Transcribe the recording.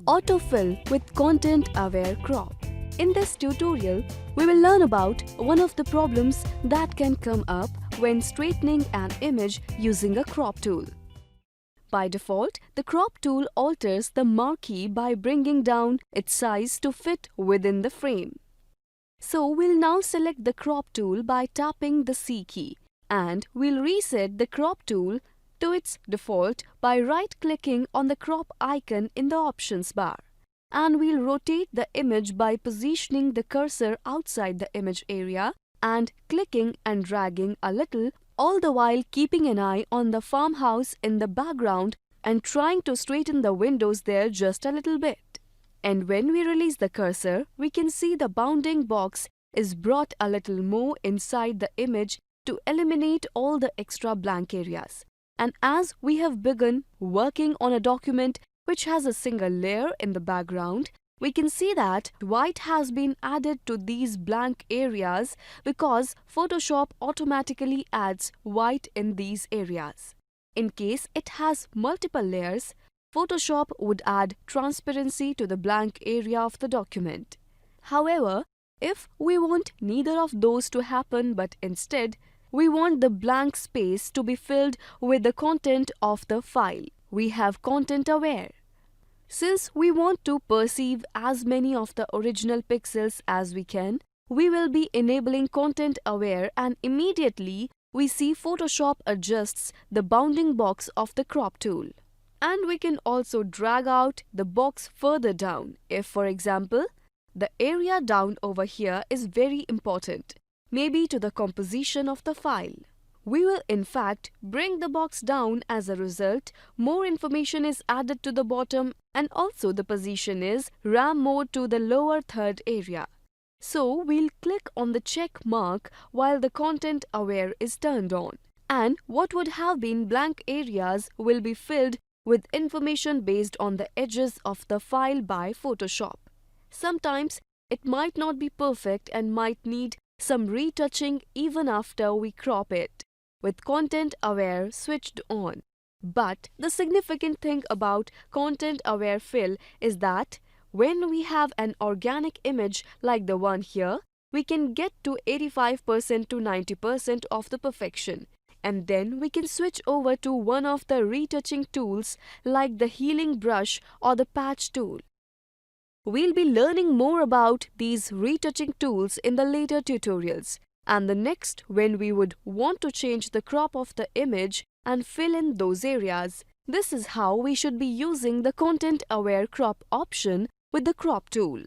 Autofill with content-aware crop. In this tutorial, we will learn about one of the problems that can come up when straightening an image using a crop tool. By default, the crop tool alters the marquee by bringing down its size to fit within the frame. So we'll now select the crop tool by tapping the C key, and we'll reset the crop tool to its default by right-clicking on the crop icon in the options bar. And we'll rotate the image by positioning the cursor outside the image area and clicking and dragging a little, all the while keeping an eye on the farmhouse in the background and trying to straighten the windows there just a little bit. And when we release the cursor, we can see the bounding box is brought a little more inside the image to eliminate all the extra blank areas. And as we have begun working on a document which has a single layer in the background, we can see that white has been added to these blank areas because Photoshop automatically adds white in these areas. In case it has multiple layers, Photoshop would add transparency to the blank area of the document. However, if we want neither of those to happen but instead we want the blank space to be filled with the content of the file, we have Content Aware. Since we want to perceive as many of the original pixels as we can, we will be enabling Content Aware, and immediately we see Photoshop adjusts the bounding box of the crop tool. And we can also drag out the box further down if, for example, the area down over here is very important, maybe to the composition of the file. We will in fact bring the box down. As a result, more information is added to the bottom and also the position is RAM mode to the lower third area. So we'll click on the check mark while the Content Aware is turned on. And what would have been blank areas will be filled with information based on the edges of the file by Photoshop. Sometimes it might not be perfect and might need some retouching even after we crop it, with Content Aware switched on. But the significant thing about Content Aware Fill is that when we have an organic image like the one here, we can get to 85% to 90% of the perfection. And then we can switch over to one of the retouching tools like the healing brush or the patch tool. We'll be learning more about these retouching tools in the later tutorials, and the next when we would want to change the crop of the image and fill in those areas. This is how we should be using the Content Aware Crop option with the crop tool.